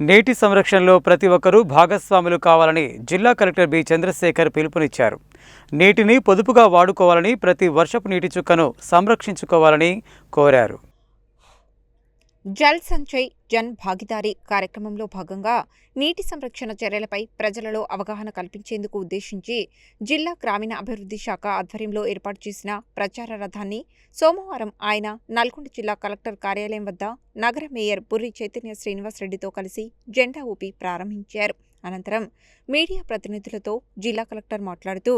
నీటి సంరక్షణలో ప్రతి ఒక్కరూ భాగస్వాములు కావాలని జిల్లా కలెక్టర్ బి చంద్రశేఖర్ పిలుపునిచ్చారు. నీటిని పొదుపుగా వాడుకోవాలని, ప్రతి వర్షపు నీటి చుక్కను సంరక్షించుకోవాలని కోరారు. జల్ సంచయ్ జన్ భాగీదారీ కార్యక్రమంలో భాగంగా నీటి సంరక్షణ చర్యలపై ప్రజలలో అవగాహన కల్పించేందుకు ఉద్దేశించి జిల్లా గ్రామీణ అభివృద్ధి శాఖ ఆధ్వర్యంలో ఏర్పాటు చేసిన ప్రచార రథాన్ని సోమవారం ఆయన నల్గొండ జిల్లా కలెక్టర్ కార్యాలయం వద్ద నగర మేయర్ బుర్రి చైతన్య శ్రీనివాస్ రెడ్డితో కలిసి జెండా ఊపి ప్రారంభించారు. అనంతరం మీడియా ప్రతినిధులతో జిల్లా కలెక్టర్ మాట్లాడుతూ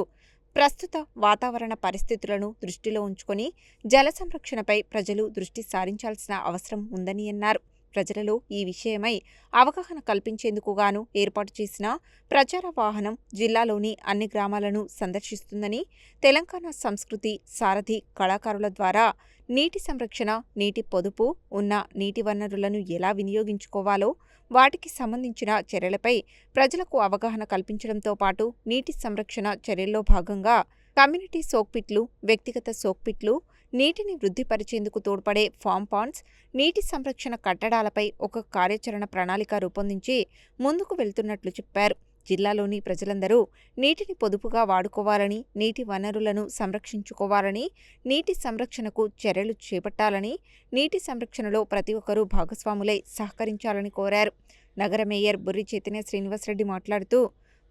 ప్రస్తుత వాతావరణ పరిస్థితులను దృష్టిలో ఉంచుకొని జల సంరక్షణపై ప్రజలు దృష్టి సారించాల్సిన అవసరం ఉందని అన్నారు. ప్రజలలో ఈ విషయమై అవగాహన కల్పించేందుకు గాను ఏర్పాటు చేసిన ప్రచార వాహనం జిల్లాలోని అన్ని గ్రామాలను సందర్శిస్తుందని, తెలంగాణ సంస్కృతి సారథి కళాకారుల ద్వారా నీటి సంరక్షణ, నీటి పొదుపు, ఉన్న నీటి వనరులను ఎలా వినియోగించుకోవాలో వాటికి సంబంధించిన చర్యలపై ప్రజలకు అవగాహన కల్పించడంతో పాటు నీటి సంరక్షణ చర్యల్లో భాగంగా కమ్యూనిటీ సోక్పిట్లు, వ్యక్తిగత సోక్పిట్లు, నీటిని వృద్ధిపరిచేందుకు తోడ్పడే ఫామ్ పాండ్స్, నీటి సంరక్షణ కట్టడాలపై ఒక కార్యాచరణ ప్రణాళిక రూపొందించి ముందుకు వెళ్తున్నట్లు చెప్పారు. జిల్లాలోని ప్రజలందరూ నీటిని పొదుపుగా వాడుకోవాలని, నీటి వనరులను సంరక్షించుకోవాలని, నీటి సంరక్షణకు చర్యలు చేపట్టాలని, నీటి సంరక్షణలో ప్రతి ఒక్కరూ భాగస్వాములై సహకరించాలని కోరారు. నగర మేయర్ బుర్రి చైతన్య శ్రీనివాస్ రెడ్డి మాట్లాడుతూ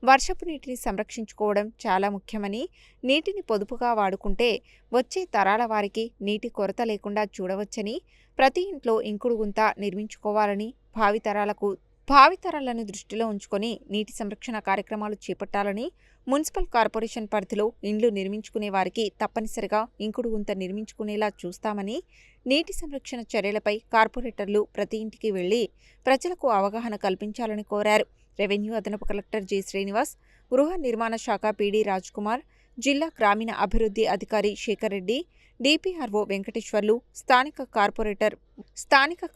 వర్షపు నీటిని సంరక్షించుకోవడం చాలా ముఖ్యమని, నీటిని పొదుపుగా వాడుకుంటే వచ్చే తరాల వారికి నీటి కొరత లేకుండా చూడవచ్చని, ప్రతి ఇంట్లో ఇంకుడు గుంత నిర్మించుకోవాలని, భావితరాలను దృష్టిలో ఉంచుకొని నీటి సంరక్షణ కార్యక్రమాలు చేపట్టాలని, మున్సిపల్ కార్పొరేషన్ పరిధిలో ఇండ్లు నిర్మించుకునే వారికి తప్పనిసరిగా ఇంకుడు గుంత నిర్మించుకునేలా చూస్తామని, నీటి సంరక్షణ చర్యలపై కార్పొరేటర్లు ప్రతి ఇంటికి వెళ్లి ప్రజలకు అవగాహన కల్పించాలని కోరారు. రెవెన్యూ అదనపు కలెక్టర్ జి శ్రీనివాస్, గృహ నిర్మాణ శాఖ పీడీ రాజ్కుమార్, జిల్లా గ్రామీణ అభివృద్ధి అధికారి శేఖర్ రెడ్డి, డిపిఆర్ఓ వెంకటేశ్వర్లు, స్థానిక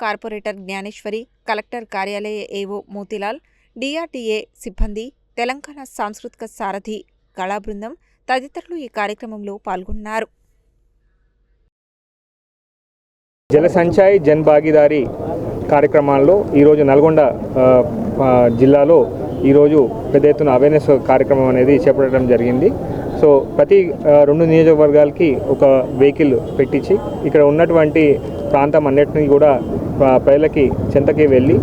కార్పొరేటర్ జ్ఞానేశ్వరి, కలెక్టర్ కార్యాలయ ఏవో మోతిలాల్, డిఆర్డీఏ సిబ్బంది, తెలంగాణ సాంస్కృతిక సారథి కళా బృందం తదితరులు ఈ కార్యక్రమంలో పాల్గొన్నారు. జల సంచయ్ జన్ భాగీదారీ కార్యక్రమాల్లో ఈరోజు నల్గొండ జిల్లాలో ఈరోజు పెద్ద ఎత్తున అవేర్నెస్ కార్యక్రమం అనేది చేపట్టడం జరిగింది. సో ప్రతి 2 నియోజకవర్గాలకి ఒక వెహికల్ పెట్టించి ఇక్కడ ఉన్నటువంటి ప్రాంతం అన్నిటినీ కూడా ప్రజలకి చెంతకి వెళ్ళి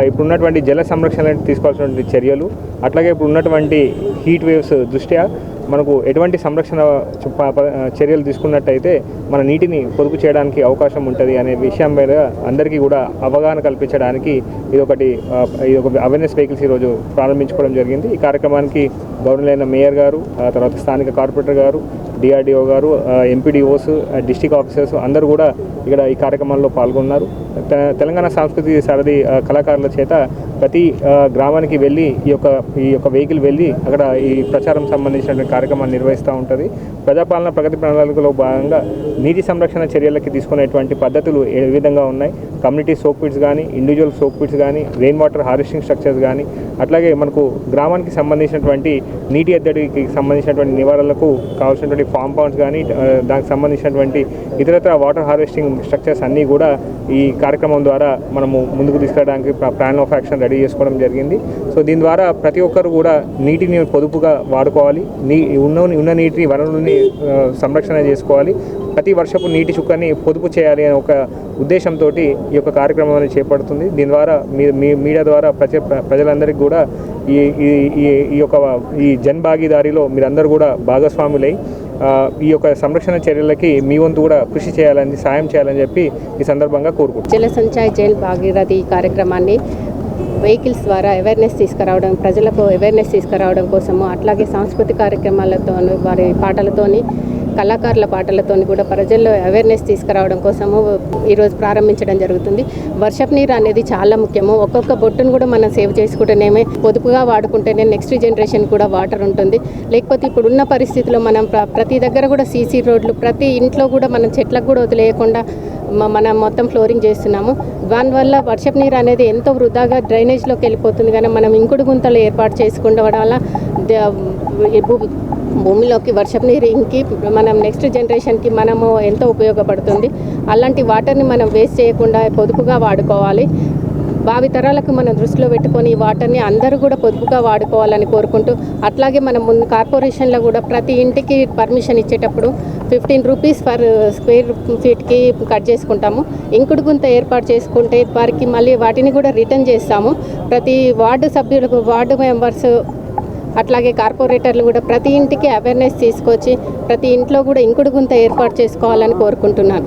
ఇప్పుడున్నటువంటి జల సంరక్షణ తీసుకోవాల్సినటువంటి చర్యలు, అట్లాగే ఇప్పుడు ఉన్నటువంటి హీట్ వేవ్స్ దృష్ట్యా మనకు ఎటువంటి సంరక్షణ చర్యలు తీసుకున్నట్టయితే మన నీటిని పొదుపు చేయడానికి అవకాశం ఉంటుంది అనే విషయం మీద అందరికీ కూడా అవగాహన కల్పించడానికి ఇది ఒక అవేర్నెస్ వెహికల్స్ ఈరోజు ప్రారంభించుకోవడం జరిగింది. ఈ కార్యక్రమానికి గవర్నర్ మేయర్ గారు, తర్వాత స్థానిక కార్పొరేటర్ గారు, డిఆర్డిఓ గారు, ఎంపీడీఓస్, డిస్ట్రిక్ట్ ఆఫీసర్స్ అందరూ కూడా ఇక్కడ ఈ కార్యక్రమంలో పాల్గొన్నారు. తెలంగాణ సాంస్కృతిక సారథి కళాకారుల చేత ప్రతి గ్రామానికి వెళ్ళి ఈ యొక్క వెహికల్ వెళ్ళి అక్కడ ఈ ప్రచారం సంబంధించిన కార్యక్రమాన్ని నిర్వహిస్తూ ఉంటుంది. ప్రజాపాలన ప్రగతి ప్రణాళికలో భాగంగా నీటి సంరక్షణ చర్యలకి తీసుకునేటువంటి పద్ధతులు ఏ విధంగా ఉన్నాయి, కమ్యూనిటీ సోక్ పిట్స్ కానీ, ఇండివిజువల్ సోక్ పిట్స్ కానీ, రెయిన్ వాటర్ హార్వెస్టింగ్ స్ట్రక్చర్స్ కానీ, అట్లాగే మనకు గ్రామానికి సంబంధించినటువంటి నీటి ఎద్దడికి సంబంధించినటువంటి నివారణలకు కావాల్సినటువంటి ఫామ్ పాండ్స్ కానీ, దానికి సంబంధించినటువంటి ఇతరత్ర వాటర్ హార్వెస్టింగ్ స్ట్రక్చర్స్ అన్నీ కూడా ఈ కార్యక్రమం ద్వారా మనము ముందుకు తీసుకెళ్ళడానికి ప్లాన్ ఆఫ్ యాక్షన్ రెడీ చేసుకోవడం జరిగింది. సో దీని ద్వారా ప్రతి ఒక్కరు కూడా నీటిని పొదుపుగా వాడుకోవాలి, ఉన్న నీటిని వనరులని సంరక్షణ చేసుకోవాలి, ప్రతి వర్షపు నీటి చుక్కని పొదుపు చేయాలి అనే ఒక ఉద్దేశంతో ఈ యొక్క కార్యక్రమాన్ని చేపడుతుంది. దీని ద్వారా మీడియా ద్వారా ప్రజలందరికీ కూడా ఈ జన్ భాగీదారీలో మీరందరూ కూడా భాగస్వాములై ఈ యొక్క సంరక్షణ చర్యలకి మీ వంతు కూడా కృషి చేయాలని, సాయం చేయాలని చెప్పి ఈ సందర్భంగా కోరుకుంటున్నాను. జల సంచయ్ జన్ భాగీరథి కార్యక్రమాన్ని వెహికల్స్ ద్వారా ప్రజలకు అవేర్నెస్ తీసుకురావడం కోసము, అట్లాగే సాంస్కృతిక కార్యక్రమాలతో, వారి పాటలతోని, కళాకారుల పాటలతోని కూడా ప్రజల్లో అవేర్నెస్ తీసుకురావడం కోసము ఈరోజు ప్రారంభించడం జరుగుతుంది. వర్షపు నీరు అనేది చాలా ముఖ్యము. ఒక్కొక్క బొట్టును కూడా మనం సేవ్ చేసుకుంటేనేమే, పొదుపుగా వాడుకుంటేనే నెక్స్ట్ జనరేషన్ కూడా వాటర్ ఉంటుంది. లేకపోతే ఇప్పుడున్న పరిస్థితుల్లో మనం ప్రతి దగ్గర కూడా సీసీ రోడ్లు, ప్రతి ఇంట్లో కూడా మనం చెట్లకు కూడా వదిలేయకుండా మనం మొత్తం ఫ్లోరింగ్ చేస్తున్నాము. దానివల్ల వర్షపు నీరు అనేది ఎంతో వృధాగా డ్రైనేజ్లోకి వెళ్ళిపోతుంది. కానీ మనం ఇంకుడు గుంతలు ఏర్పాటు చేసుకోవడం వల్ల భూమిలోకి వర్షపు నీరు ఇంకి మనం నెక్స్ట్ జనరేషన్కి మనము ఎంతో ఉపయోగపడుతుంది. అలాంటి వాటర్ని మనం వేస్ట్ చేయకుండా పొదుపుగా వాడుకోవాలి. భావితరాలకు మనం దృష్టిలో పెట్టుకొని ఈ వాటర్ని అందరూ కూడా పొదుపుగా వాడుకోవాలని కోరుకుంటూ, అట్లాగే మనం ముందు కార్పొరేషన్లో కూడా ప్రతి ఇంటికి పర్మిషన్ ఇచ్చేటప్పుడు 15 రూపీస్ పర్ స్క్వేర్ ఫీట్కి కట్ చేసుకుంటాము. ఇంకుడు గుంత ఏర్పాటు చేసుకుంటే వారికి మళ్ళీ వాటిని కూడా రిటర్న్ చేస్తాము. ప్రతి వార్డు సభ్యులకు, వార్డు మెంబర్స్, అట్లాగే కార్పొరేటర్లు కూడా ప్రతి ఇంటికి అవేర్నెస్ తీసుకొచ్చి ప్రతి ఇంట్లో కూడా ఇంకుడు గుంత ఏర్పాటు చేసుకోవాలని కోరుకుంటున్నాను.